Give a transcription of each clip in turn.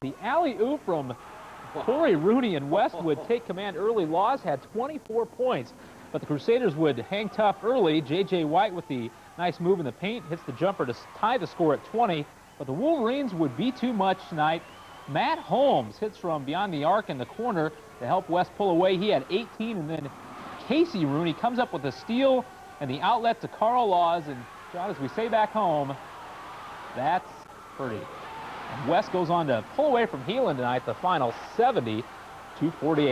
The alley-oop from Corey Rooney, and West would take command early. Laws had 24 points, but the Crusaders would hang tough early. J.J. White with the nice move in the paint hits the jumper to tie the score at 20, but the Wolverines would be too much tonight. Matt Holmes hits from beyond the arc in the corner to help West pull away. He had 18, and then Casey Rooney comes up with a steal and the outlet to Carl Laws. And John, as we say back home, that's pretty. And West goes on to pull away from Heelan tonight, the final 70-48.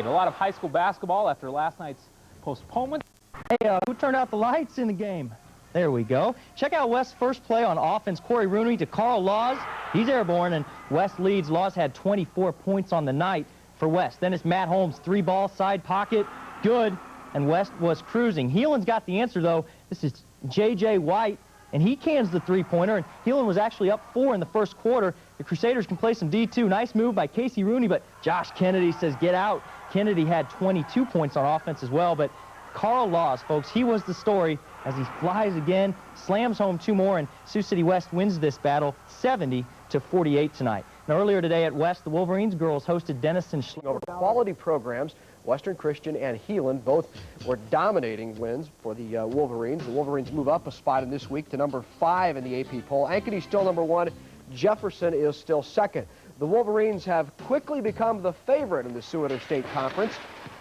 A lot of high school basketball after last night's postponement. Hey, who turned out the lights in the game? There we go. Check out West's first play on offense. Corey Rooney to Carl Laws. He's airborne, and West leads. Laws had 24 points on the night for West. Then it's Matt Holmes, 3-ball, side pocket. Good. And West was cruising. Heelan's got the answer, though. This is J.J. White, and he cans the three-pointer. And Heelan was actually up 4 in the first quarter. The Crusaders can play some D2. Nice move by Casey Rooney, but Josh Kennedy says get out. Kennedy had 22 points on offense as well, but Carl Laws, folks, he was the story as he flies again, slams home 2 more, and Sioux City West wins this battle 70-48 tonight. Now, earlier today at West, the Wolverines girls hosted Denison over quality programs. Western Christian and Heelan both were dominating wins for the Wolverines. The Wolverines move up a spot in this week to number 5 in the AP poll. Ankeny still number 1. Jefferson is still 2nd. The Wolverines have quickly become the favorite in the Sioux Interstate Conference.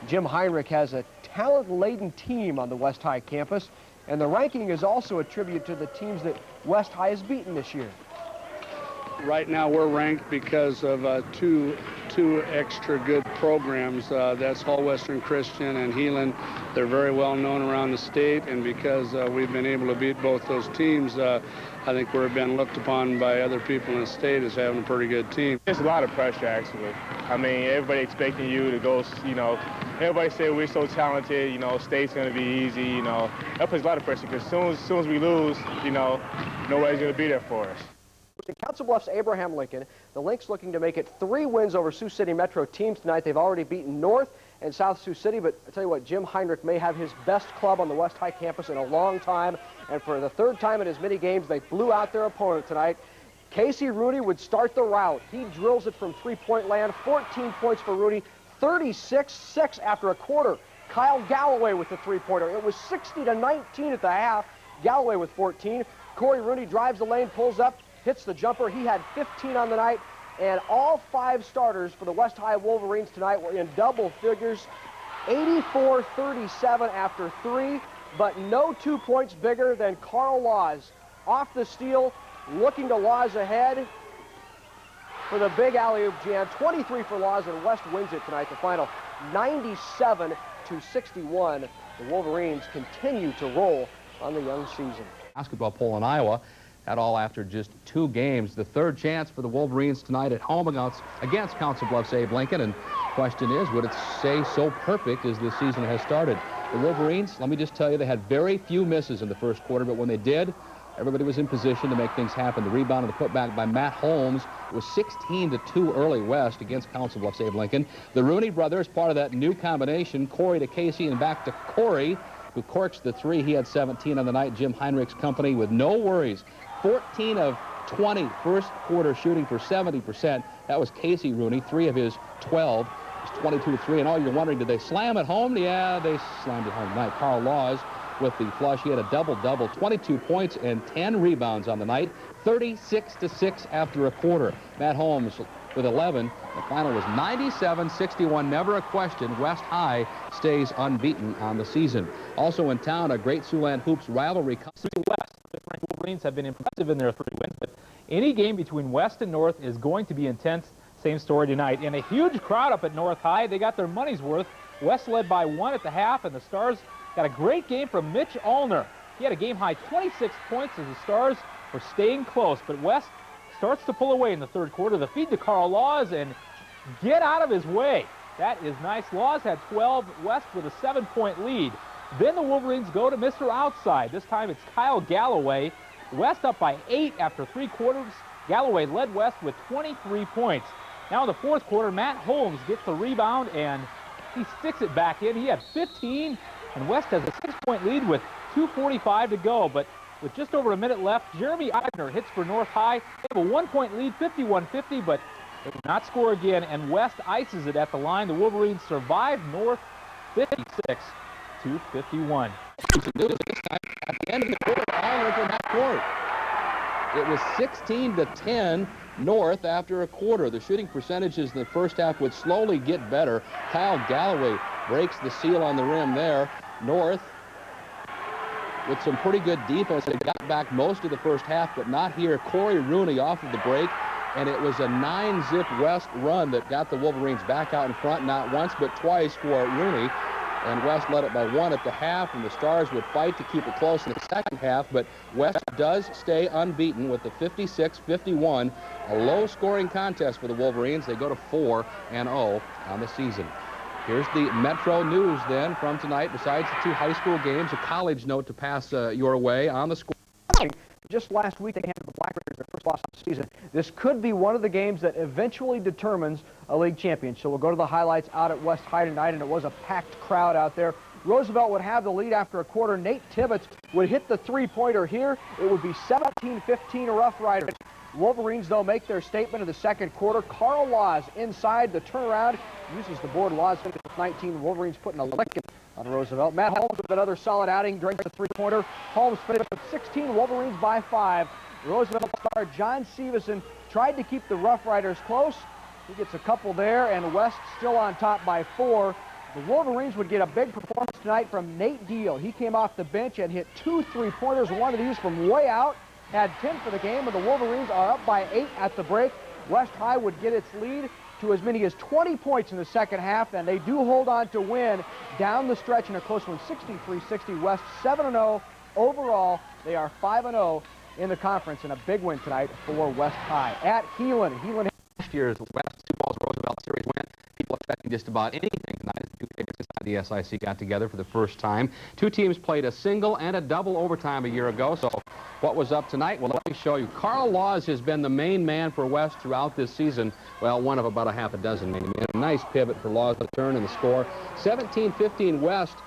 Jim Heinrich has a talent-laden team on the West High campus, and the ranking is also a tribute to the teams that West High has beaten this year. Right now we're ranked because of two extra good programs. That's Hall Western Christian and Heelan. They're very well known around the state, and because we've been able to beat both those teams, I think we're been looked upon by other people in the state as having a pretty good team. There's a lot of pressure, actually. I mean, everybody expecting you to go, you know, everybody say we're so talented, you know, state's going to be easy, you know. That puts a lot of pressure because as soon as we lose, you know, nobody's going to be there for us. In Council Bluffs, Abraham Lincoln, the Lynx looking to make it 3 wins over Sioux City Metro teams tonight. They've already beaten North and South Sioux City, but I tell you what, Jim Heinrich may have his best club on the West High campus in a long time, and for the 3rd time in as many games, they blew out their opponent tonight. Casey Rooney would start the rout. He drills it from three-point land, 14 points for Rooney, 36-6 after a quarter. Kyle Galloway with the three-pointer. It was 60-19 at the half. Galloway with 14. Corey Rooney drives the lane, pulls up, hits the jumper. He had 15 on the night, and all 5 starters for the West High Wolverines tonight were in double figures. 84-37 after 3, but no 2 points bigger than Carl Laws. Off the steal, looking to Laws ahead for the big alley-oop jam. 23 for Laws, and West wins it tonight. The final 97-61. The Wolverines continue to roll on the young season. Basketball poll in Iowa. That all after just 2 games. The 3rd chance for the Wolverines tonight at home against Council Bluffs Abe Lincoln. And the question is, would it stay so perfect as this season has started? The Wolverines, let me just tell you, they had very few misses in the first quarter, but when they did, everybody was in position to make things happen. The rebound and the putback by Matt Holmes was 16-2 early West against Council Bluffs Abe Lincoln. The Rooney brothers, part of that new combination, Corey to Casey and back to Corey, who corks the 3. He had 17 on the night. Jim Heinrich's company with no worries. 14 of 20 first quarter shooting for 70%. That was Casey Rooney, 3 of his 12. It's 22-3, and all you're wondering, did they slam it home? Yeah, they slammed it home tonight. Carl Laws with the flush. He had a double-double, 22 points and 10 rebounds on the night, 36-6 after a quarter. Matt Holmes with 11. The final was 97-61, never a question. West High stays unbeaten on the season. Also in town, a great Siouxland Hoops rivalry. West. The Wolverines have been impressive in their 3 wins, but any game between West and North is going to be intense. Same story tonight. And a huge crowd up at North High. They got their money's worth. West led by 1 at the half, and the Stars got a great game from Mitch Allner. He had a game-high 26 points as the Stars were staying close, but West starts to pull away in the 3rd quarter. The feed to Carl Laws, and get out of his way. That is nice. Laws had 12. West with a 7-point lead. Then the Wolverines go to Mr. Outside. This time it's Kyle Galloway. West up by 8 after 3 quarters. Galloway led West with 23 points. Now in the 4th quarter, Matt Holmes gets the rebound, and he sticks it back in. He had 15, and West has a 6-point lead with 2:45 to go. But with just over a minute left, Jeremy Eibner hits for North High. They have a 1-point lead, 51-50, but They would not score again, and West ices it at the line. The Wolverines survive North 56-51. At the end of the quarter, all over that court. It was 16-10 North after a quarter. The shooting percentages in the first half would slowly get better. Kyle Galloway breaks the seal on the rim there. North with some pretty good defense. They got back most of the first half, but not here. Corey Rooney off of the break, and it was a 9-zip West run that got the Wolverines back out in front, not once but twice for Rooney. And West led it by 1 at the half, and the Stars would fight to keep it close in the second half, but West does stay unbeaten with the 56-51, a low-scoring contest for the Wolverines. They go to 4-0 on the season. Here's the Metro News then from tonight. Besides the 2 high school games, a college note to pass your way on the score. Just last week, they handed the Black Raiders their first loss of the season. This could be one of the games that eventually determines a league champion. So we'll go to the highlights out at West High tonight, and it was a packed crowd out there. Roosevelt would have the lead after a quarter. Nate Tibbetts would hit the three-pointer here. It would be 17-15 Rough Riders. Wolverines, though, make their statement in the second quarter. Carl Laws inside the turnaround uses the board. Laws finishes with 19. Wolverines putting a licking on Roosevelt. Matt Holmes with another solid outing during the three-pointer. Holmes finished with 16. Wolverines by 5. Roosevelt star John Severson tried to keep the Rough Riders close. He gets a couple there, and West still on top by 4. The Wolverines would get a big performance tonight from Nate Deal. He came off the bench and hit 2 3-pointers, one of these from way out. Had 10 for the game, and the Wolverines are up by 8 at the break. West High would get its lead to as many as 20 points in the second half, and they do hold on to win down the stretch in a close one, 63-60. West 7-0 overall. They are 5-0 in the conference, and a big win tonight for West High. At Heelan. Last year's West 2 Balls Roosevelt Series win. People expecting just about anything tonight as the 2 favorites inside the SIC got together for the first time. 2 teams played a single and a double overtime a year ago, so what was up tonight? Well, let me show you. Carl Laws has been the main man for West throughout this season. Well, one of about a half a dozen main men. A nice pivot for Laws to turn and the score. 17-15 West,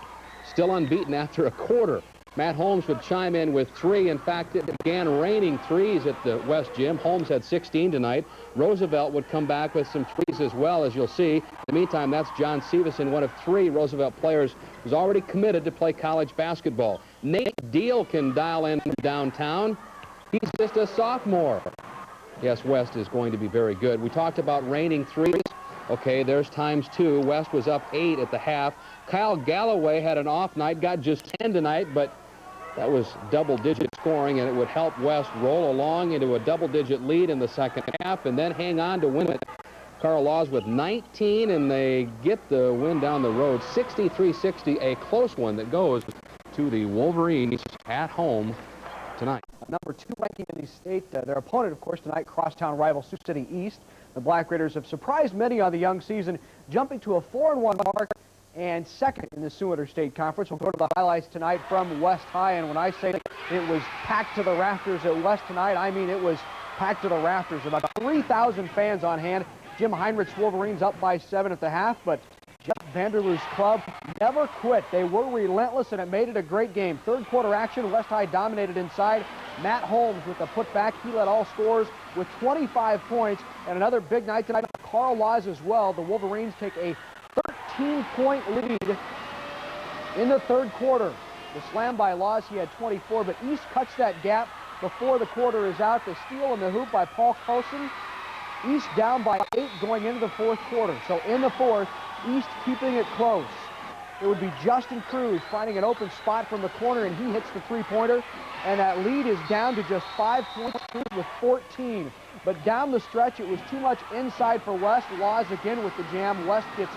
still unbeaten after a quarter. Matt Holmes would chime in with 3. In fact, it began raining threes at the West gym. Holmes had 16 tonight. Roosevelt would come back with some threes as well, as you'll see. In the meantime, that's John Severson, one of 3 Roosevelt players who's already committed to play college basketball. Nate Deal can dial in from downtown. He's just a sophomore. Yes, West is going to be very good. We talked about raining threes. Okay, there's times 2. West was up 8 at the half. Kyle Galloway had an off night, got just 10 tonight, but that was double-digit scoring, and it would help West roll along into a double-digit lead in the second half and then hang on to win it. Carl Laws with 19, and they get the win down the road, 63-60, a close one that goes to the Wolverines at home tonight. Number 2 ranking in the state. Their opponent, of course, tonight, crosstown rival Sioux City East. The Black Raiders have surprised many on the young season, jumping to a 4-1 mark and second in the Sioux Interstate Conference. We'll go to the highlights tonight from West High, and when I say it was packed to the rafters at West tonight, I mean it was packed to the rafters. About 3,000 fans on hand. Jim Heinrich's Wolverines up by 7 at the half, but Jeff Vanderloo's club never quit. They were relentless, and it made it a great game. Third quarter action, West High dominated inside. Matt Holmes with the putback. He led all scorers with 25 points, and another big night tonight. Carl Laws as well. The Wolverines take a 13-point lead in the third quarter. The slam by Laws, he had 24, but East cuts that gap before the quarter is out. The steal in the hoop by Paul Coulson. East down by 8 going into the fourth quarter. So in the fourth, East keeping it close. It would be Justin Cruz finding an open spot from the corner, and he hits the three-pointer. And that lead is down to just 5 points. Cruz with 14. But down the stretch, it was too much inside for West. Laws again with the jam. West gets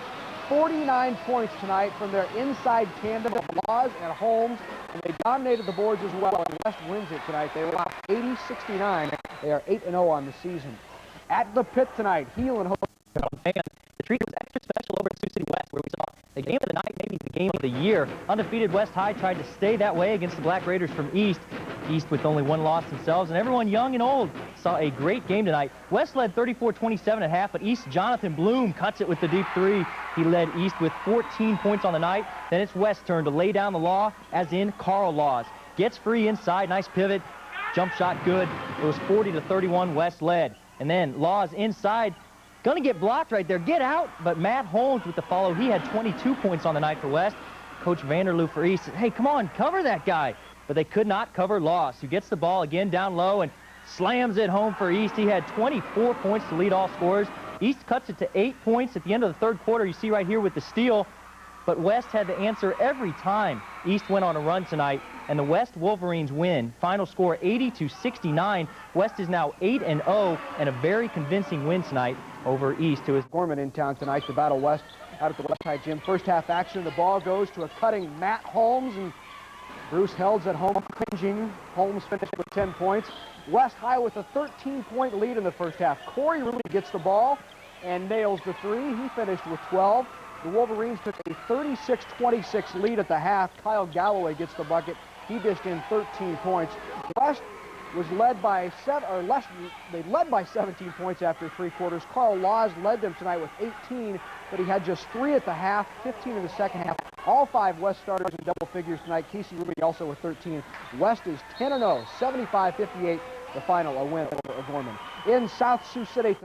49 points tonight from their inside tandem of Laws and Holmes, and they dominated the boards as well, and West wins it tonight. They were up 80-69. They are 8-0 on the season. At the pit tonight, Heelan hosts. And the treat was extra special over at Sioux City West, where we saw the game of the night, maybe the game of the year. Undefeated West High tried to stay that way against the Black Raiders from East. East with only 1 loss themselves, and everyone young and old saw a great game tonight. West led 34-27 at half, but East Jonathan Bloom cuts it with the deep 3. He led East with 14 points on the night. Then it's West's turn to lay down the law, as in Carl Laws. Gets free inside, nice pivot, jump shot good. It was 40-31, West led. And then Laws inside Gonna get blocked right there. Get out. But Matt Holmes with the follow. He had 22 points on the night for West. Coach Vanderloo for East said, hey, come on, cover that guy. But they could not cover Loss, who gets the ball again down low and slams it home for East. He had 24 points to lead all scorers. East cuts it to 8 points at the end of the third quarter. You see right here with the steal. But West had to answer every time East went on a run tonight, and the West Wolverines win. Final score 80-69. West is now 8-0, and a very convincing win tonight over East, who is Gorman in town tonight to battle West out at the West High Gym. First half action, the ball goes to a cutting Matt Holmes, and Bruce Held's at home cringing. Holmes finished with 10 points. West High with a 13-point lead in the first half. Corey Rooney gets the ball and nails the three. He finished with 12. The Wolverines took a 36-26 lead at the half. Kyle Galloway gets the bucket. He dished in 13 points. West was led by they led by 17 points after three quarters. Carl Laws led them tonight with 18, but he had just 3 at the half, 15 in the second half. All 5 West starters in double figures tonight. Casey Ruby also with 13. West is 10-0, 75-58, the final, a win over O'Gorman. In South Sioux City.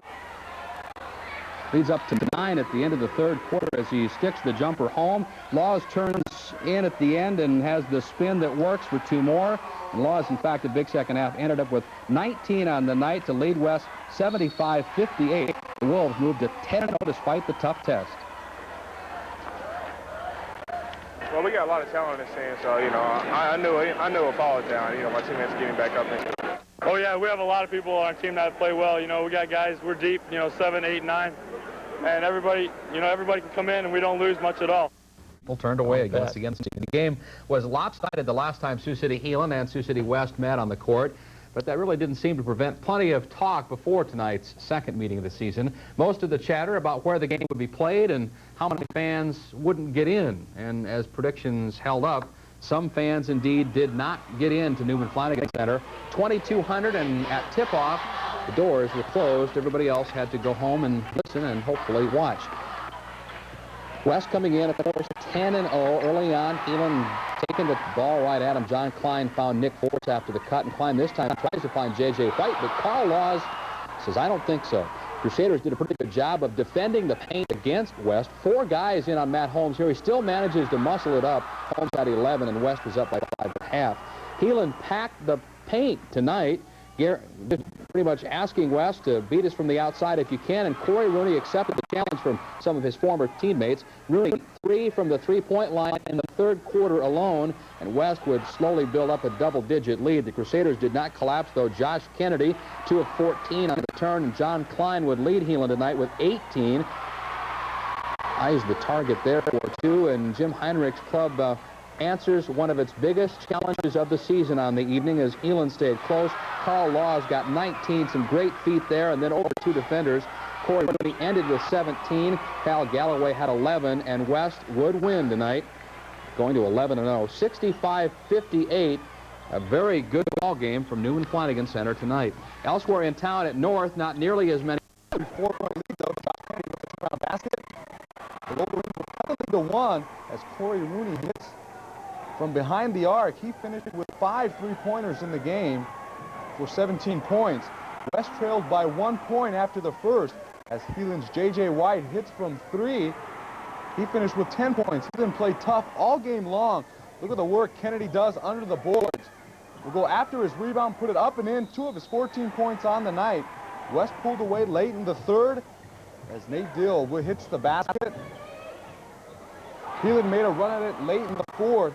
Leads up to 9 at the end of the third quarter as he sticks the jumper home. Laws turns in at the end and has the spin that works for 2 more. And Laws, in fact, a big second half, ended up with 19 on the night to lead West 75-58. The Wolves moved to 10-0 despite the tough test. Well, we got a lot of talent in this team, so, you know, I knew a Paul was down. You know, my teammates getting back up. Oh, yeah, we have a lot of people on our team that play well. You know, we got guys, we're deep, you know, 7, 8, 9. And everybody, you know, everybody can come in and we don't lose much at all. Turned away against the game was lopsided the last time Sioux City Heelan and Sioux City West met on the court, but that really didn't seem to prevent plenty of talk before tonight's second meeting of the season. Most of the chatter about where the game would be played and how many fans wouldn't get in, and as predictions held up, some fans indeed did not get into Newman Flanagan Center. 2,200, and at tip-off the doors were closed. Everybody else had to go home and listen and hopefully watch. West coming in at the course 10-0 early on. Heelan taking the ball right at him. John Klein found Nick Force after the cut, and Klein this time tries to find J.J. White, but Carl Laws says, I don't think so. Crusaders did a pretty good job of defending the paint against West. 4 guys in on Matt Holmes here. He still manages to muscle it up. Holmes had 11, and West was up by 5.5. Heelan packed the paint tonight, pretty much asking West to beat us from the outside if you can, and Corey Rooney accepted the challenge from some of his former teammates. Rooney 3 from the three-point line in the third quarter alone, and West would slowly build up a double-digit lead. The Crusaders did not collapse, though. Josh Kennedy, 2 of 14 on the return, and John Klein would lead Heelan tonight with 18. Eyes the target there for 2, and Jim Heinrich's club answers one of its biggest challenges of the season on the evening as Heelan stayed close. Carl Laws got 19, some great feet there, and then over 2 defenders. Corey Rooney ended with 17. Cal Galloway had 11, and West would win tonight, going to 11-0. 65-58, a very good ball game from Newman Flanagan Center tonight. Elsewhere in town at North, not nearly as many. 4-point lead, though. Josh Kennedy with the turnaround basket. The Wolverines will cut the lead to 1 as Corey Rooney hits from behind the arc. He finished with 5 three-pointers in the game for 17 points. West trailed by 1 point after the first as Heelan's J.J. White hits from 3. He finished with 10 points. Heelan played tough all game long. Look at the work Kennedy does under the boards. Will go after his rebound, put it up and in. 2 of his 14 points on the night. West pulled away late in the third as Nate Dill hits the basket. Heelan made a run at it late in the fourth,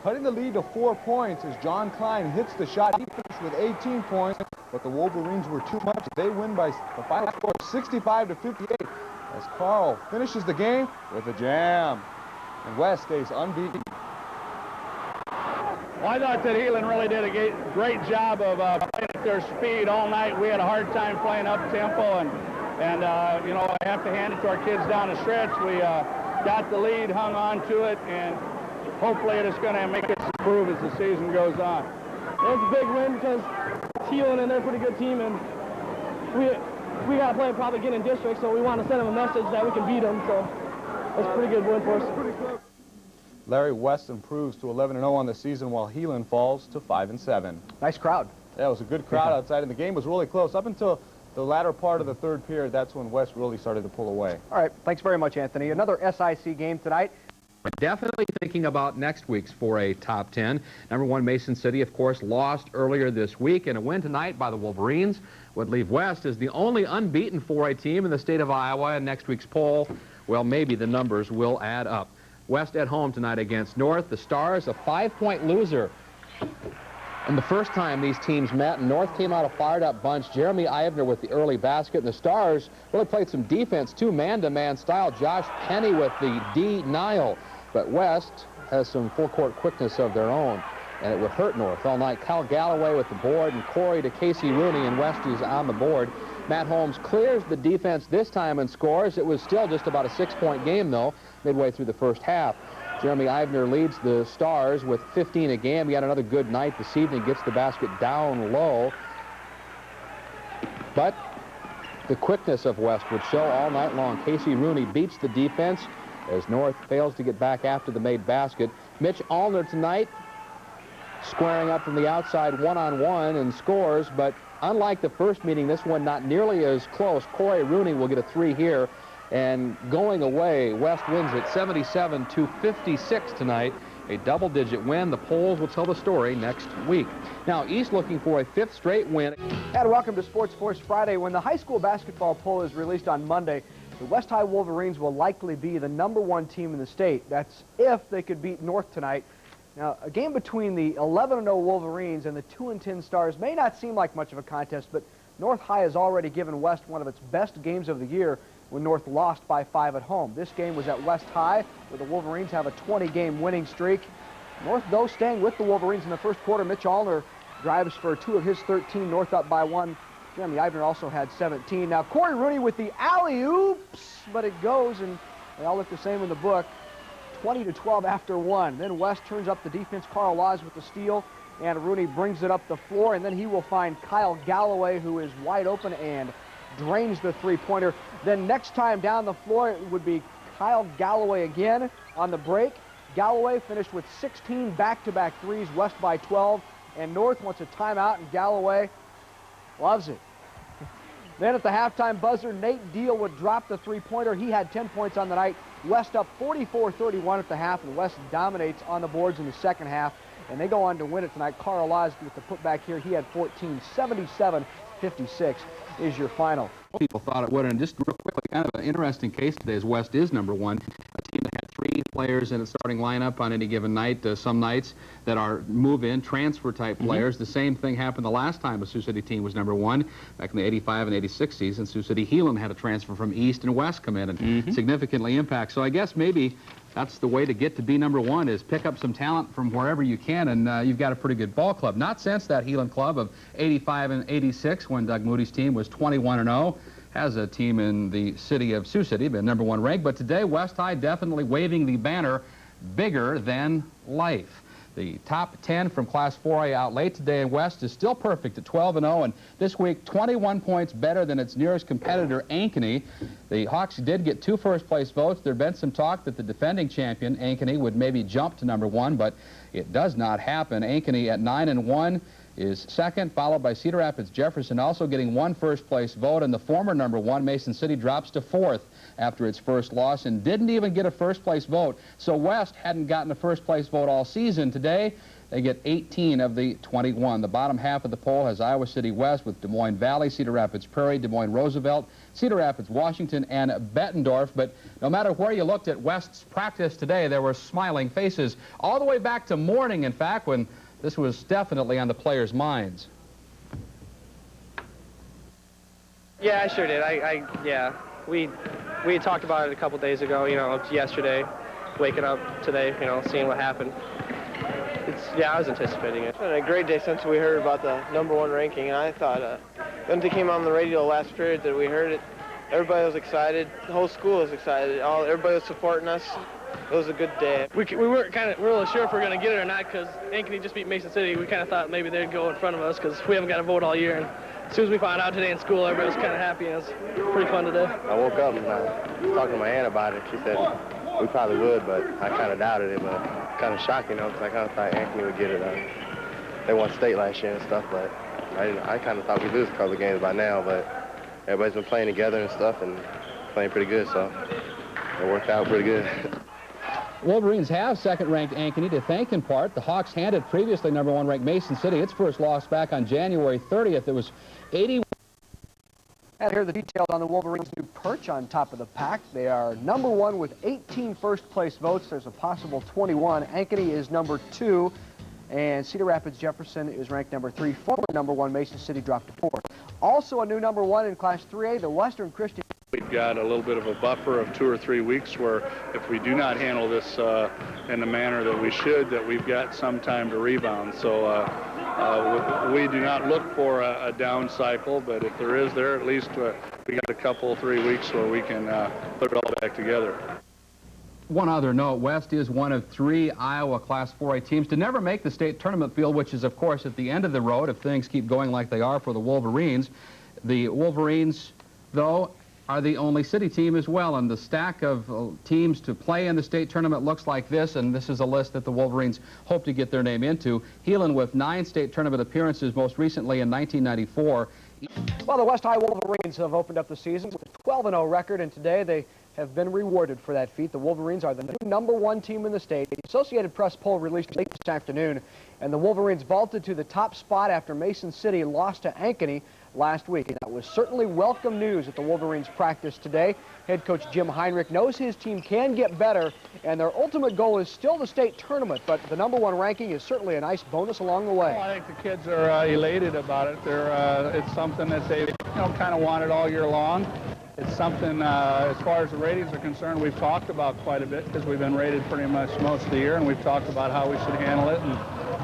cutting the lead to 4 points as John Klein hits the shot. He finished with 18 points, but the Wolverines were too much. They win by the final score 65-58 as Carl finishes the game with a jam, and West stays unbeaten. Well, I thought that Heelan really did a great job of playing at their speed all night. We had a hard time playing up-tempo, and you know, I have to hand it to our kids down the stretch. We got the lead, hung on to it, and hopefully it is going to make us improve as the season goes on. It's a big win because Heelan and they're a pretty good team, and we got to play probably again in district, so we want to send them a message that we can beat them. So it's a pretty good win for us. Larry, West improves to 11-0 on the season while Heelan falls to 5-7. Nice crowd. Yeah, it was a good crowd outside, and the game was really close up until the latter part of the third period, that's when West really started to pull away. All right, thanks very much, Anthony. Another SIC game tonight. Definitely thinking about next week's 4A top 10. Number 1 Mason City, of course, lost earlier this week, and a win tonight by the Wolverines would leave West as the only unbeaten 4A team in the state of Iowa. In next week's poll, well, maybe the numbers will add up. West at home tonight against North. The Stars, a 5-point loser. And the first time these teams met, and North came out a fired-up bunch. Jeremy Ivner with the early basket, and the Stars really played some defense, too, man-to-man style. Josh Penny with the denial. But West has some full-court quickness of their own, and it would hurt North all night. Kyle Galloway with the board, and Corey to Casey Rooney, and West is on the board. Matt Holmes clears the defense this time and scores. It was still just about a 6-point game, though, midway through the first half. Jeremy Ivner leads the Stars with 15 a game. He had another good night this evening, gets the basket down low. But the quickness of West would show all night long. Casey Rooney beats the defense as North fails to get back after the made basket. Mitch Allner tonight squaring up from the outside one-on-one and scores, but unlike the first meeting, this one not nearly as close. Corey Rooney will get a 3 here. And going away, West wins it 77-56 tonight. A double-digit win. The polls will tell the story next week. Now, East looking for a 5th straight win. And welcome to Sports Force Friday. When the high school basketball poll is released on Monday, the West High Wolverines will likely be the #1 team in the state. That's if they could beat North tonight. Now, a game between the 11-0 Wolverines and the 2-10 Stars may not seem like much of a contest, but North High has already given West one of its best games of the year when North lost by 5 at home. This game was at West High, where the Wolverines have a 20-game winning streak. North, though, staying with the Wolverines in the first quarter. Mitch Allner drives for 2 of his 13. North up by 1. Jeremy Ivner also had 17. Now, Corey Rooney with the alley-oops, but it goes, and they all look the same in the book. 20-12 after 1. Then West turns up the defense. Carl Laws with the steal, and Rooney brings it up the floor, and then he will find Kyle Galloway, who is wide open, and drains the 3-pointer. Then next time down the floor, it would be Kyle Galloway again on the break. Galloway finished with 16 back-to-back threes, West by 12, and North wants a timeout, and Galloway loves it. Then at the halftime buzzer, Nate Deal would drop the 3-pointer. He had 10 points on the night. West up 44-31 at the half, and West dominates on the boards in the second half, and they go on to win it tonight. Carl Laws with the putback here. He had 14, 77-56 is your final. People thought it would, and just real quickly, kind of an interesting case today as West is #1. A team that had 3 players in its starting lineup on any given night. Some nights that are move-in, transfer-type players. The same thing happened the last time a Sioux City team was #1, back in the 85 and 86 season. Sioux City Heelan had a transfer from East and West come in and significantly impact. So I guess maybe that's the way to get to be #1 is pick up some talent from wherever you can, and you've got a pretty good ball club. Not since that Heelan club of 85 and 86 when Doug Moody's team was 21-0. Has a team in the city of Sioux City, been #1 ranked, but today West High definitely waving the banner bigger than life. The top 10 from Class 4A out late today in West is still perfect at 12-0, and this week 21 points better than its nearest competitor, Ankeny. The Hawks did get 2 first-place votes. There had been some talk that the defending champion, Ankeny, would maybe jump to #1, but it does not happen. Ankeny at 9-1 is second, followed by Cedar Rapids Jefferson, also getting 1 first-place vote, and the former #1, Mason City, drops to 4th after its first loss and didn't even get a first-place vote. So West hadn't gotten a first-place vote all season. Today, they get 18 of the 21. The bottom half of the poll has Iowa City West with Des Moines Valley, Cedar Rapids Prairie, Des Moines Roosevelt, Cedar Rapids Washington, and Bettendorf. But no matter where you looked at West's practice today, there were smiling faces all the way back to morning, in fact, when this was definitely on the players' minds. Yeah, I sure did. Yeah, we had talked about it a couple days ago, yesterday, waking up today, seeing what happened. I was anticipating it. It's been a great day since we heard about the #1 ranking, and I thought when it came on the radio last period that we heard it, everybody was excited. The whole school was excited. Everybody was supporting us. It was a good day. We weren't really sure if we were going to get it or not because Ankeny just beat Mason City. We kind of thought maybe they'd go in front of us because we haven't got a vote all year. And as soon as we found out today in school, everybody was kind of happy, and it was pretty fun today. I woke up and I was talking to my aunt about it. She said we probably would, but I kind of doubted it. But kind of shocking, because I kind of thought Ankeny would get it. They won state last year and stuff, but I kind of thought we'd lose a couple of games by now. But everybody's been playing together and stuff and playing pretty good, so it worked out pretty good. Wolverines have second-ranked Ankeny to thank in part. The Hawks handed previously #1 ranked Mason City its first loss back on January 30th. It was 81. And here are the details on the Wolverines' new perch on top of the pack. They are #1 with 18 first-place votes. There's a possible 21. Ankeny is #2, and Cedar Rapids Jefferson is ranked #3. Former #1 Mason City dropped to 4th. Also a new #1 in Class 3A, the Western Christian. We've got a little bit of a buffer of 2 or 3 weeks where if we do not handle this in the manner that we should, that we've got some time to rebound. So we do not look for a down cycle, but if there is there, at least we got a couple, 3 weeks where we can put it all back together. One other note, West is one of 3 Iowa Class 4A teams to never make the state tournament field, which is, of course, at the end of the road if things keep going like they are for the Wolverines. The Wolverines, though, are the only city team as well, and the stack of teams to play in the state tournament looks like this, and this is a list that the Wolverines hope to get their name into. Heelan with 9 state tournament appearances, most recently in 1994. Well, the West High Wolverines have opened up the season with a 12-0 record, and today they have been rewarded for that feat. The Wolverines are the new #1 team in the state. The Associated Press poll released late this afternoon, and the Wolverines vaulted to the top spot after Mason City lost to Ankeny last week. And that was certainly welcome news at the Wolverines practice today. Head coach Jim Heinrich knows his team can get better, and their ultimate goal is still the state tournament, but the #1 ranking is certainly a nice bonus along the way. Well, I think the kids are elated about it. It's something that they kind of wanted all year long. It's something, as far as the ratings are concerned, we've talked about quite a bit because we've been rated pretty much most of the year, and we've talked about how we should handle it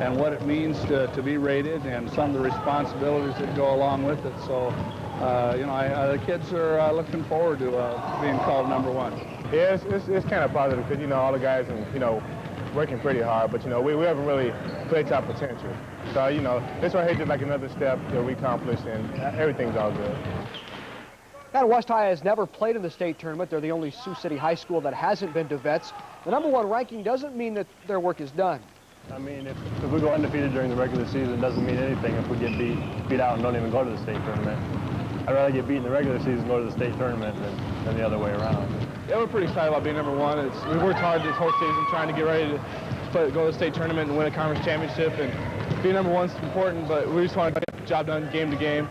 and what it means to be rated and some of the responsibilities that go along with it. So, the kids are looking forward to being called #1. Yeah, it's kind of positive because, all the guys are, working pretty hard, but, we haven't really played to our potential. So, this right here is just like another step that we accomplished, and everything's all good. And West High has never played in the state tournament. They're the only Sioux City high school that hasn't been to vets. The #1 ranking doesn't mean that their work is done. I mean, if we go undefeated during the regular season, it doesn't mean anything if we get beat out and don't even go to the state tournament. I'd rather get beat in the regular season and go to the state tournament than the other way around. Yeah, we're pretty excited about being #1. We worked hard this whole season trying to get ready to go to the state tournament and win a conference championship. And being #1 is important, but we just want to get the job done game to game.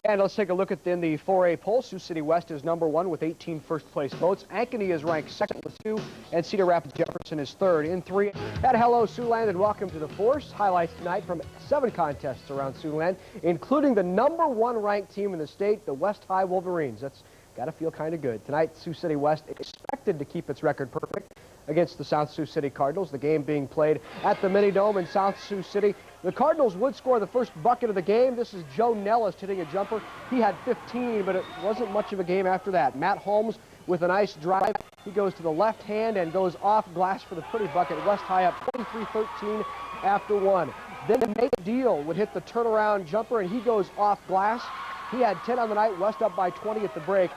And let's take a look at in the 4A poll. Sioux City West is #1 with 18 first-place votes. Ankeny is ranked 2nd with 2, and Cedar Rapids Jefferson is 3rd in 3. And hello, Siouxland, and welcome to the Force. Highlights tonight from 7 contests around Siouxland, including the #1 ranked team in the state, the West High Wolverines. That's got to feel kind of good. Tonight, Sioux City West expected to keep its record perfect against the South Sioux City Cardinals. The game being played at the Mini Dome in South Sioux City. The Cardinals would score the first bucket of the game. This is Joe Nellis hitting a jumper. He had 15, but it wasn't much of a game after that. Matt Holmes with a nice drive. He goes to the left hand and goes off glass for the pretty bucket. West High up 23-13 after 1. Then Nate Deal would hit the turnaround jumper, and he goes off glass. He had 10 on the night. West up by 20 at the break.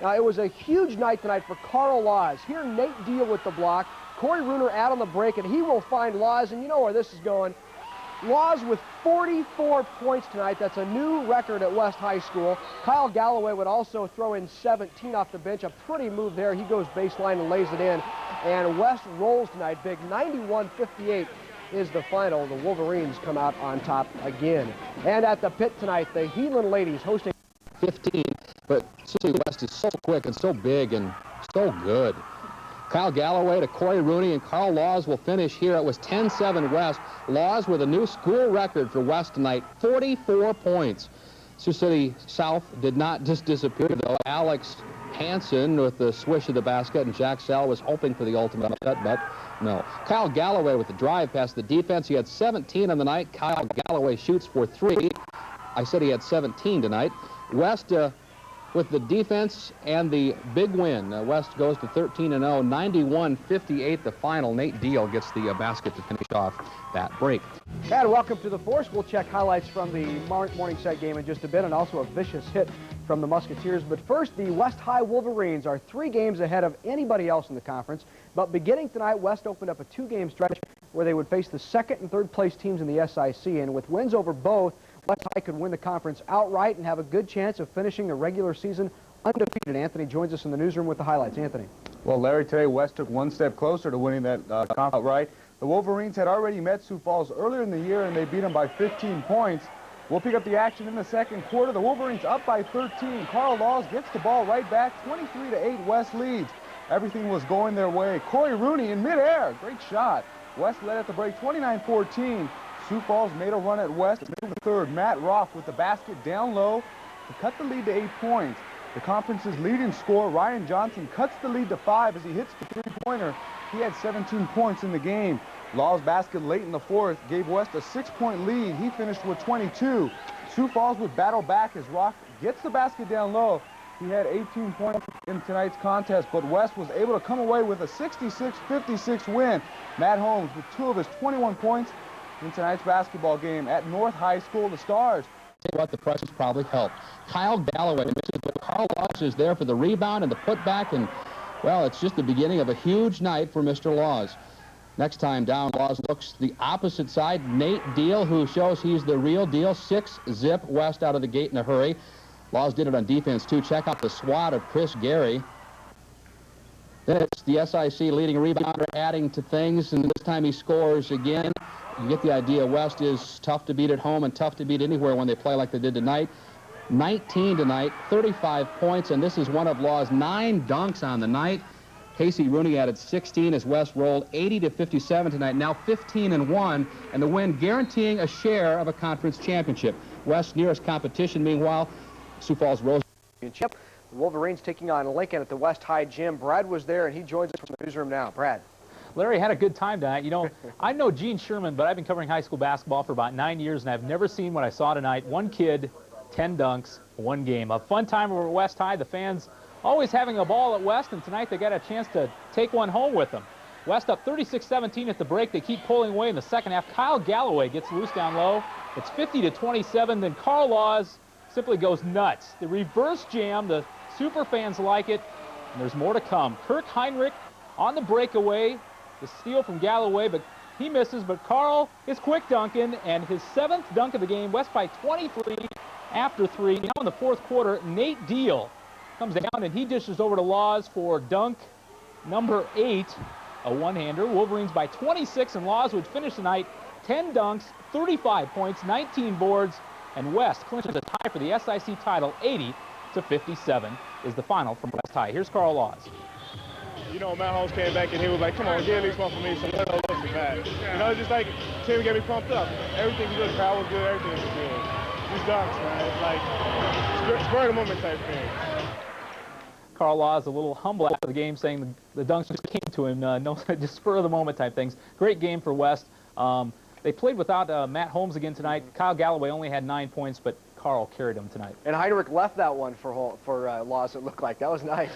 Now, it was a huge night tonight for Carl Laws. Here, Nate Deal with the block. Corey Runer out on the break, and he will find Laws, and you know where this is going. Laws with 44 points tonight. That's a new record at West High School. Kyle Galloway would also throw in 17 off the bench. A pretty move there. He goes baseline and lays it in. And West rolls tonight big. 91-58 is the final. The Wolverines come out on top again. And at the pit tonight, the Heelan ladies hosting 15, but City West is so quick and so big and so good. Kyle Galloway to Corey Rooney, and Carl Laws will finish here. It was 10-7 West. Laws with a new school record for West tonight, 44 points. Sioux City South did not just disappear, though. Alex Hansen with the swish of the basket, and Jack Sell was hoping for the ultimate upset, but no. Kyle Galloway with the drive past the defense. He had 17 on the night. Kyle Galloway shoots for 3. I said he had 17 tonight. West with the defense and the big win. West goes to 13-0, 91-58 the final. Nate Deal gets the basket to finish off that break. And welcome to the Force. We'll check highlights from the morning set game in just a bit, and also a vicious hit from the Musketeers. But first, the West High Wolverines are 3 games ahead of anybody else in the conference. But beginning tonight, West opened up a 2-game stretch where they would face the 2nd and 3rd place teams in the SIC, and with wins over both, West High could win the conference outright and have a good chance of finishing the regular season undefeated. Anthony joins us in the newsroom with the highlights. Anthony. Well, Larry, today West took one step closer to winning that conference outright. The Wolverines had already met Sioux Falls earlier in the year, and they beat them by 15 points. We'll pick up the action in the second quarter. The Wolverines up by 13. Carl Laws gets the ball right back. 23-8, West leads. Everything was going their way. Corey Rooney in midair. Great shot. West led at the break 29-14. Sioux Falls made a run at West. In the third, Matt Roth with the basket down low to cut the lead to 8 points. The conference's leading scorer, Ryan Johnson, cuts the lead to 5 as he hits the three-pointer. He had 17 points in the game. Laws' basket late in the fourth gave West a 6-point lead. He finished with 22. Sioux Falls would battle back as Roth gets the basket down low. He had 18 points in tonight's contest, but West was able to come away with a 66-56 win. Matt Holmes with 2 of his 21 points in tonight's basketball game at North High School. The Stars. Tell you what, the pressures probably helped. Kyle Galloway misses, but Carl Laws is there for the rebound and the putback, and, well, it's just the beginning of a huge night for Mr. Laws. Next time down, Laws looks the opposite side. Nate Deal, who shows he's the real deal. 6-zip West out of the gate in a hurry. Laws did it on defense, too. Check out the swat of Chris Gary. Then it's the SIC leading rebounder adding to things, and this time he scores again. You get the idea. West is tough to beat at home and tough to beat anywhere when they play like they did tonight. 19 tonight, 35 points, and this is one of Law's 9 dunks on the night. Casey Rooney added 16 as West rolled 80-57 tonight, now 15-1, and the win guaranteeing a share of a conference championship. West's nearest competition, meanwhile, Sioux Falls Rose Championship. The Wolverines taking on Lincoln at the West High Gym. Brad was there, and he joins us from the newsroom now. Brad. Larry had a good time tonight. You know, I know Gene Sherman, but I've been covering high school basketball for about 9 years, and I've never seen what I saw tonight. 1 kid, 10 dunks, 1 game. A fun time over at West High. The fans always having a ball at West, and tonight they got a chance to take one home with them. West up 36-17 at the break. They keep pulling away in the second half. Kyle Galloway gets loose down low. It's 50-27. Then Carl Laws simply goes nuts. The reverse jam, the super fans like it, and there's more to come. Kirk Heinrich on the breakaway. The steal from Galloway, but he misses. But Carl is quick dunking, and his 7th dunk of the game. West by 23 after 3. Now in the fourth quarter, Nate Deal comes down, and he dishes over to Laws for dunk number 8, a one-hander. Wolverines by 26, and Laws would finish the night 10 dunks, 35 points, 19 boards, and West clinches a tie for the SIC title. 80-57 is the final from West High. Here's Carl Laws. You know, Matt Holmes came back and he was like, come on, get at least one for me, so let no looks be bad. You know, it's just like, team get me pumped up. Everything's good, crowd was good, everything was good. These dunks, man, it's like, spur of the moment type thing. Carl Laws a little humble after the game, saying the dunks just came to him, no, just spur of the moment type things. Great game for West. They played without Matt Holmes again tonight. Kyle Galloway only had 9 points, but Carl carried him tonight. And Heinrich left that one for Laws, it looked like. That was nice.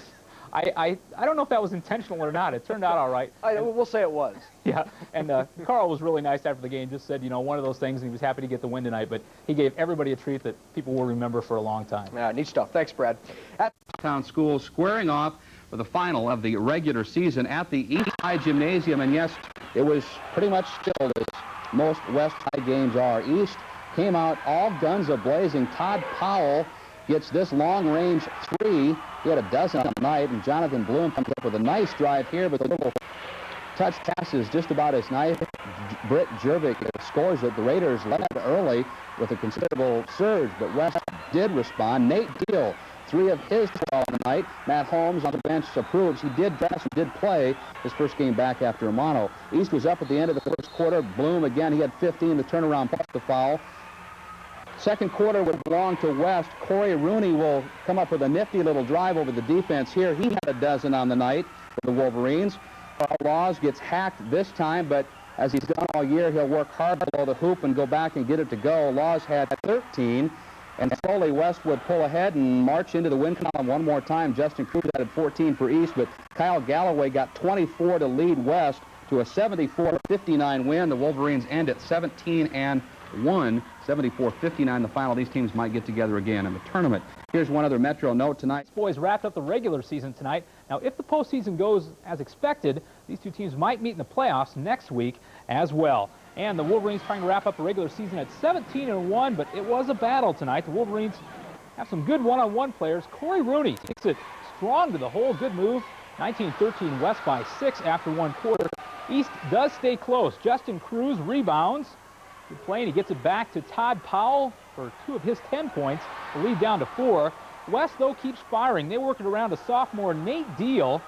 I don't know if that was intentional or not. It turned out all right. We'll say it was. Yeah, and Carl was really nice after the game. Just said, you know, one of those things, and he was happy to get the win tonight. But he gave everybody a treat that people will remember for a long time. Yeah, neat stuff. Thanks, Brad. Town schools squaring off for the final of the regular season at the East High Gymnasium. And yes, it was pretty much filled as most West High games are. East came out all guns a-blazing. Todd Powell gets this long-range 3. He had a dozen on the night, and Jonathan Bloom comes up with a nice drive here, but the little touch pass is just about his nice. Britt Jervik scores it. The Raiders led early with a considerable surge, but West did respond. Nate Deal, 3 of his 12 on the night. Matt Holmes on the bench approves. He did dress and did play his first game back after a mono. East was up at the end of the first quarter. Bloom again, he had 15, the turnaround plus the foul. Second quarter would belong to West. Corey Rooney will come up with a nifty little drive over the defense here. He had a dozen on the night for the Wolverines. Carl Laws gets hacked this time, but as he's done all year, he'll work hard below the hoop and go back and get it to go. Laws had 13, and slowly West would pull ahead and march into the win column one more time. Justin Cruz added 14 for East, but Kyle Galloway got 24 to lead West to a 74-59 win. The Wolverines end at 17-1. 74-59 the final. These teams might get together again in the tournament. Here's one other Metro note tonight. Boys wrapped up the regular season tonight. Now, if the postseason goes as expected, these two teams might meet in the playoffs next week as well. And the Wolverines trying to wrap up the regular season at 17-1, but it was a battle tonight. The Wolverines have some good one-on-one players. Corey Rooney takes it strong to the hole. Good move. 19-13 West by 6 after one quarter. East does stay close. Justin Cruz rebounds. Good play, and he gets it back to Todd Powell for 2 of his 10 points. The lead down to 4. West, though, keeps firing. They work it around to sophomore Nate Deal.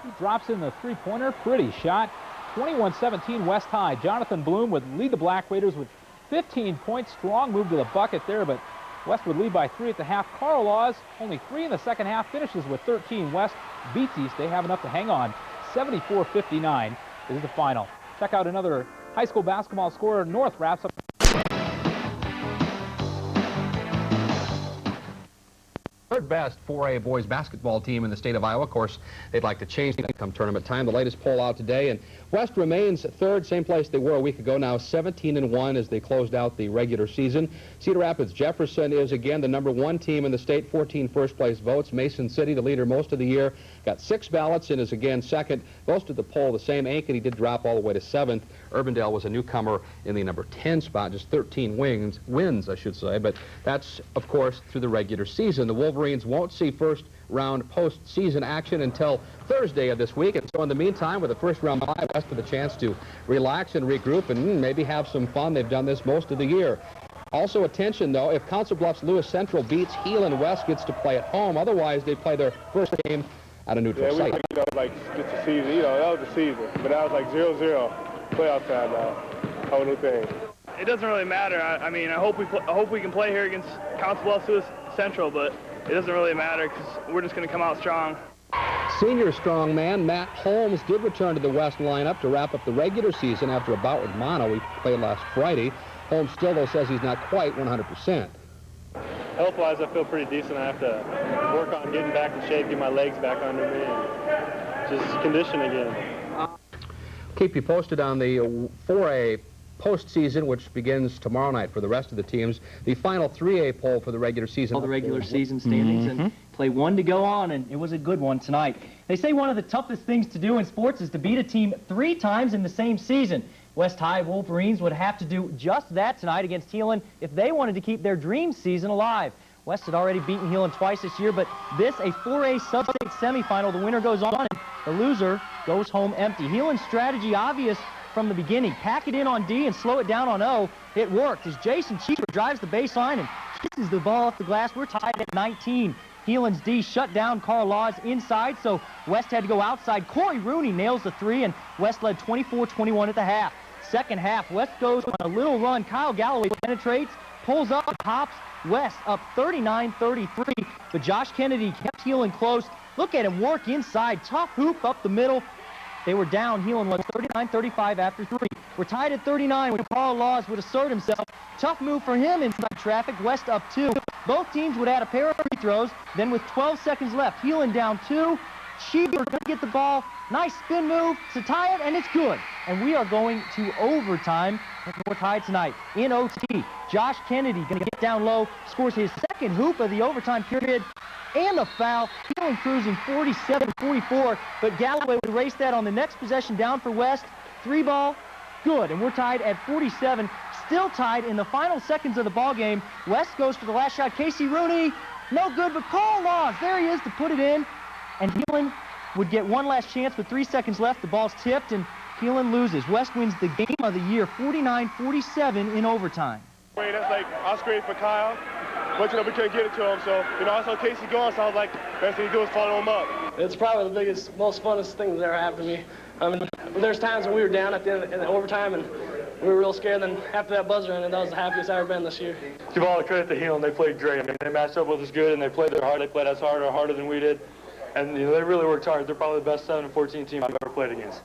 He drops in the three-pointer. Pretty shot. 21-17 West High. Jonathan Bloom would lead the Black Raiders with 15 points. Strong move to the bucket there, but West would lead by 3 at the half. Carl Laws, only 3 in the second half, finishes with 13. West beats East. They have enough to hang on. 74-59 is the final. Check out another high school basketball score. North wraps up. Third best 4A boys basketball team in the state of Iowa. Of course, they'd like to change that come tournament time. The latest poll out today, and West remains third, same place they were a week ago now, 17-1 as they closed out the regular season. Cedar Rapids Jefferson is again the #1 team in the state, 14 first place votes. Mason City, the leader most of the year, got 6 ballots and is again second. Most of the poll the same. Ankeny did drop all the way to 7th. Urbandale was a newcomer in the #10 spot, just 13 wins, I should say, but that's of course through the regular season. The Wolverines won't see first round postseason action until Thursday of this week, and so in the meantime, with the first round bye, West with a chance to relax and regroup and maybe have some fun. They've done this most of the year. Also attention though, if Council Bluffs Lewis Central beats Heelan, West gets to play at home. Otherwise they play their first game at a neutral site. Yeah, we like get the season, that was the season, but that was like 0-0 playoff time now. Whole new thing. It doesn't really matter. I mean, I hope we can play here against Council Bluffs Lewis Central, but it doesn't really matter because we're just going to come out strong. Senior strongman Matt Holmes did return to the West lineup to wrap up the regular season after a bout with mono he played last Friday. Holmes still, though, says he's not quite 100%. Health-wise, I feel pretty decent. I have to work on getting back in shape, get my legs back under me, and just condition again. Keep you posted on the 4A postseason, which begins tomorrow night for the rest of the teams. The final 3A poll for the regular season. All the regular season standings and play 1 to go on, and it was a good one tonight. They say one of the toughest things to do in sports is to beat a team 3 times in the same season. West High Wolverines would have to do just that tonight against Heelan if they wanted to keep their dream season alive. West had already beaten Heelan twice this year, but this a 4A sub-state semifinal. The winner goes on, and the loser goes home empty. Heelan's strategy obvious from the beginning. Pack it in on D and slow it down on O. It worked as Jason Cheever drives the baseline and kisses the ball off the glass. We're tied at 19. Heelan's D shut down Carl Laws inside, so West had to go outside. Corey Rooney nails the 3, and West led 24-21 at the half. Second half, West goes on a little run. Kyle Galloway penetrates, pulls up, pops. West up 39-33, but Josh Kennedy kept Heelan close. Look at him work inside. Tough hoop up the middle. They were down. Heelan was 39-35 after 3. We're tied at 39 when Carl Laws would assert himself. Tough move for him inside traffic. West up 2. Both teams would add a pair of free throws. Then with 12 seconds left, Heelan down 2. Cheever going to get the ball. Nice spin move to tie it, and it's good. And we are going to overtime. We're tied tonight in OT. Josh Kennedy going to get down low, scores his second hoop of the overtime period, and the foul. Heelan cruising 47-44, but Galloway would erase that on the next possession down for West. 3 ball, good, and we're tied at 47. Still tied in the final seconds of the ball game. West goes for the last shot. Casey Rooney, no good, but Carl Laws, there he is to put it in. And Heelan would get one last chance with 3 seconds left. The ball's tipped, and Heelan loses. West wins the game of the year, 49-47 in overtime. That's like, I was great for Kyle, but we couldn't get it to him. So, I saw Casey going, so I was like, best thing to do is follow him up. It's probably the biggest, most funnest thing that ever happened to me. I mean, there's times when we were down at the end of the overtime, and we were real scared. Then after that buzzer, and that was the happiest I've ever been this year. Give all the credit to Heelan. They played great. I mean, they matched up with us good, and they played their hard. They played us hard or harder than we did. And they really worked hard. They're probably the best 7-14 team I've ever played against.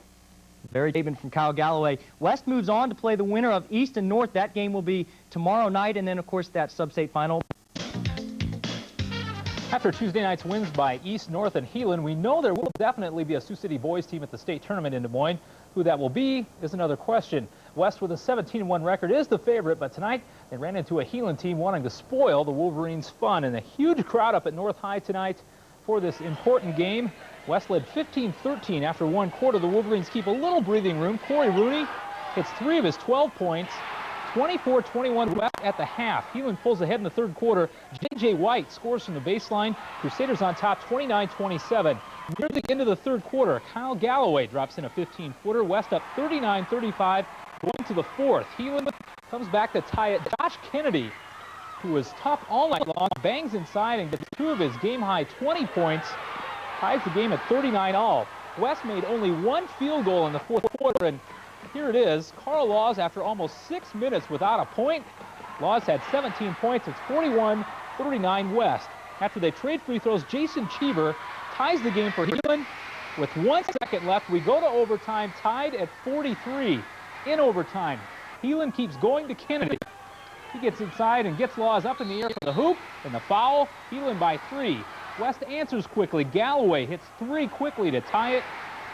Very statement from Kyle Galloway. West moves on to play the winner of East and North. That game will be tomorrow night, and then, of course, that sub-state final. After Tuesday night's wins by East, North, and Heelan, we know there will definitely be a Sioux City boys team at the state tournament in Des Moines. Who that will be is another question. West with a 17-1 record is the favorite, but tonight they ran into a Heelan team wanting to spoil the Wolverines' fun, and a huge crowd up at North High tonight for this important game. West led 15-13 after one quarter. The Wolverines keep a little breathing room. Corey Rooney hits 3 of his 12 points. 24-21 West at the half. Heelan pulls ahead in the third quarter. J.J. White scores from the baseline. Crusaders on top 29-27. Near the end of the third quarter, Kyle Galloway drops in a 15-footer. West up 39-35 going to the fourth. Heelan comes back to tie it. Josh Kennedy, who was tough all night long, bangs inside and gets 2 of his game-high 20 points. Ties the game at 39 all. West made only 1 field goal in the fourth quarter, and here it is. Carl Laws, after almost 6 minutes without a point. Laws had 17 points. It's 41-39 West. After they trade free throws, Jason Cheever ties the game for Heelan. With 1 second left, we go to overtime, tied at 43. In overtime, Heelan keeps going to Kennedy. He gets inside and gets Laws up in the air for the hoop, and the foul. Heelan by 3. West answers quickly. Galloway hits 3 quickly to tie it.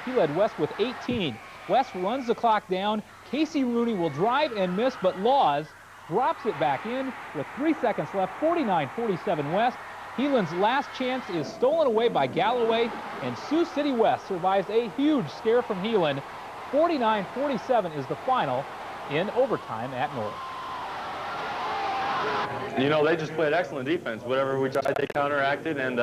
He led West with 18. West runs the clock down. Casey Rooney will drive and miss, but Laws drops it back in with 3 seconds left. 49-47 West. Heelan's last chance is stolen away by Galloway, and Sioux City West survives a huge scare from Heelan. 49-47 is the final in overtime at North. You know, they just played excellent defense. Whatever we tried, they counteracted, and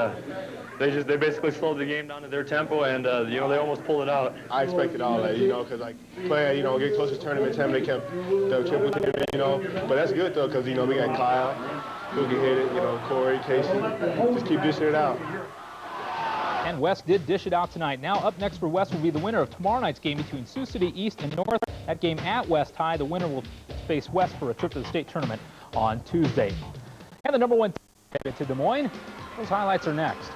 they basically slowed the game down to their tempo, and you know, they almost pulled it out. I expected all that, you know, because like playing, you know, getting close to tournament time, they kept the triple team, you know. But that's good though, because you know we got Kyle, who can hit it, you know, Corey, Casey, just keep dishing it out. And West did dish it out tonight. Now up next for West will be the winner of tomorrow night's game between Sioux City East and North. That game at West High. The winner will face West for a trip to the state tournament on Tuesday. And the number 1 ticket to Des Moines. Those highlights are next.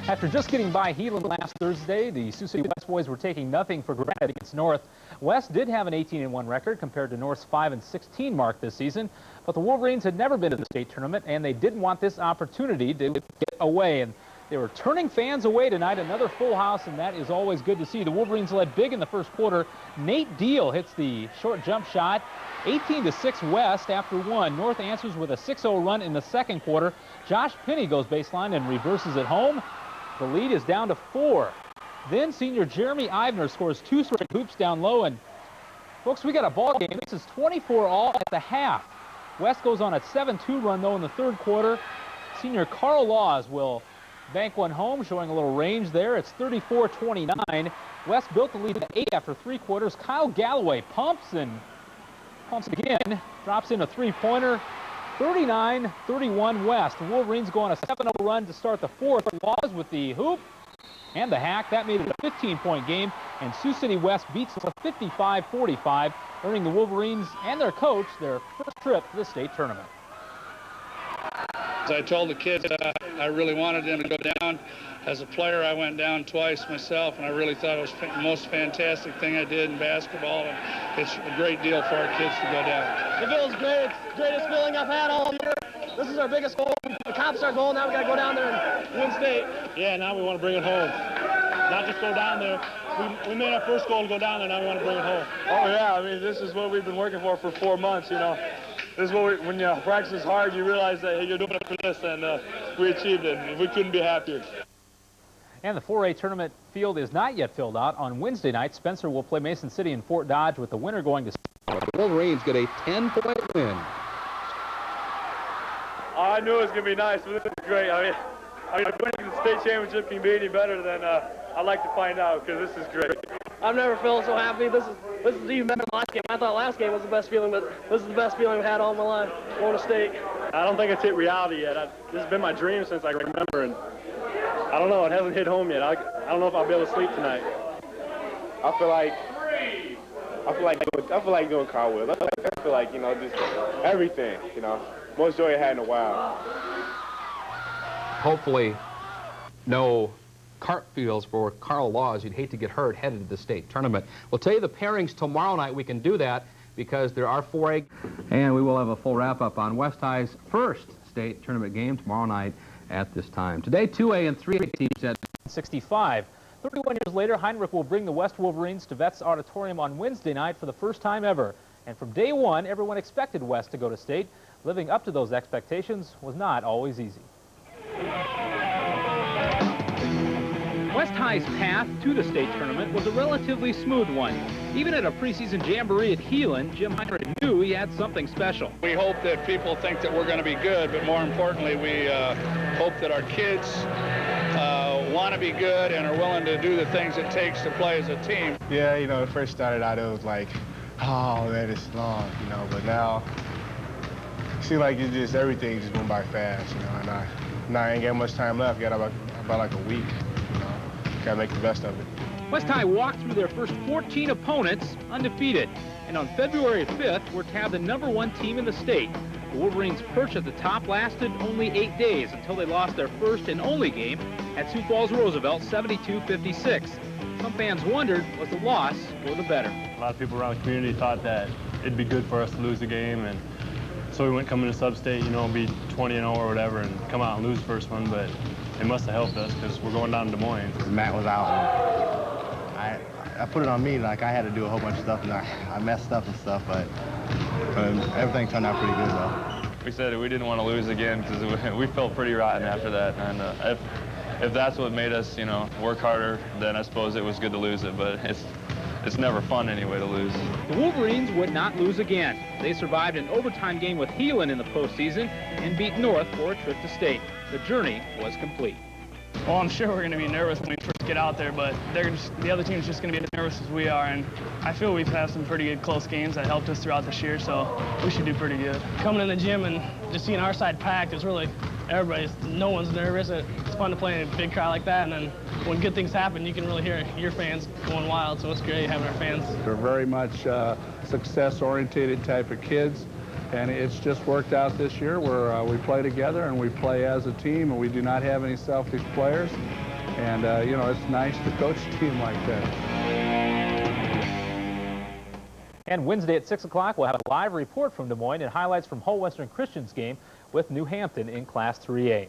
After just getting by Heelan last Thursday, the Sioux City West boys were taking nothing for granted against North. West did have an 18-1 record compared to North's 5-16 mark this season, but the Wolverines had never been to the state tournament, and they didn't want this opportunity to get away. And they were turning fans away tonight. Another full house, and that is always good to see. The Wolverines led big in the first quarter. Nate Deal hits the short jump shot. 18-6 West after 1. North answers with a 6-0 run in the second quarter. Josh Pinney goes baseline and reverses it home. The lead is down to 4. Then senior Jeremy Ivner scores 2 straight hoops down low. And folks, we got a ball game. This is 24 all at the half. West goes on a 7-2 run though in the third quarter. Senior Carl Laws will bank one home, showing a little range there. It's 34-29. West built the lead at 8 after 3 quarters. Kyle Galloway pumps again, drops in a 3-pointer. 39-31 West. The Wolverines go on a 7-0 run to start the fourth. Laws with the hoop and the hack. That made it a 15-point game, and Sioux City West beats us 55-45, earning the Wolverines and their coach their first trip to the state tournament. As I told the kids, I really wanted them to go down. As a player, I went down twice myself, and I really thought it was the most fantastic thing I did in basketball, and it's a great deal for our kids to go down. It feels great. It's the greatest feeling I've had all year. This is our biggest goal. We accomplished our goal. Now we got to go down there and win state. Yeah, now we want to bring it home. Not just go down there. We made our first goal to go down there. Now we want to bring it home. Oh, yeah. I mean, this is what we've been working for 4 months, you know. This is what when you practice hard, you realize that hey, you're doing it for this, and we achieved it. We couldn't be happier. And the 4A tournament field is not yet filled out. On Wednesday night, Spencer will play Mason City and Fort Dodge, with the winner going to... The Wolverines get a 10-point win. I knew it was going to be nice, but this is great. I mean, winning the state championship can be any better than I'd like to find out, because this is great. I've never felt so happy. This is even better than last game. I thought last game was the best feeling, but this is the best feeling I've had all my life, going to state. I don't think it's hit reality yet. This has been my dream since I can remember, and I don't know, it hasn't hit home yet. I don't know if I'll be able to sleep tonight. I feel like doing cartwheels. I feel like, you know, just everything, you know. Most joy I had in a while. Hopefully, no cartwheels for Carl Laws. You'd hate to get hurt headed to the state tournament. We'll tell you the pairings tomorrow night. We can do that because there are 4A. And we will have a full wrap-up on West High's first state tournament game tomorrow night at this time. Today, 2A and 3A teams at 65. 31 years later, Heinrich will bring the West Wolverines to Vets Auditorium on Wednesday night for the first time ever. And from day one, everyone expected West to go to state. Living up to those expectations was not always easy. High's path to the state tournament was a relatively smooth one. Even at a preseason jamboree at Heelan, Jim Heinrich knew he had something special. We hope that people think that we're going to be good, but more importantly, we hope that our kids want to be good and are willing to do the things it takes to play as a team. Yeah, you know, it first started out, it was like, oh man, it's long, you know, but now it seems like it's just everything just went by fast, you know, and now I ain't got much time left. Got about like a week, you know. Gotta make the best of it. West High walked through their first 14 opponents undefeated, and on February 5th were tabbed the #1 team in the state. The Wolverines' perch at the top lasted only 8 days until they lost their first and only game at Sioux Falls Roosevelt 72-56. Some fans wondered, was the loss for the better? A lot of people around the community thought that it'd be good for us to lose the game, and so we went coming to sub-state, you know, be 20-0 or whatever, and come out and lose the first one, but it must have helped us because we're going down to Des Moines. Matt was out. I put it on me, like I had to do a whole bunch of stuff, and I messed up and stuff, but everything turned out pretty good, though. We said we didn't want to lose again because we felt pretty rotten after that, and if that's what made us, you know, work harder, then I suppose it was good to lose it, but it's never fun anyway to lose. The Wolverines would not lose again. They survived an overtime game with Heelan in the postseason and beat North for a trip to state. The journey was complete. Well, I'm sure we're going to be nervous when we first get out there, but the other team's just going to be as nervous as we are, and I feel we've had some pretty good close games that helped us throughout this year, so we should do pretty good. Coming in the gym and just seeing our side packed, it's really, no one's nervous. It's fun to play in a big crowd like that, and then when good things happen, you can really hear your fans going wild, so it's great having our fans. They're very much success-oriented type of kids. And it's just worked out this year where we play together and we play as a team, and we do not have any selfish players. And, you know, it's nice to coach a team like that. And Wednesday at 6 o'clock, we'll have a live report from Des Moines and highlights from Hull Western Christian's game with New Hampton in Class 3A.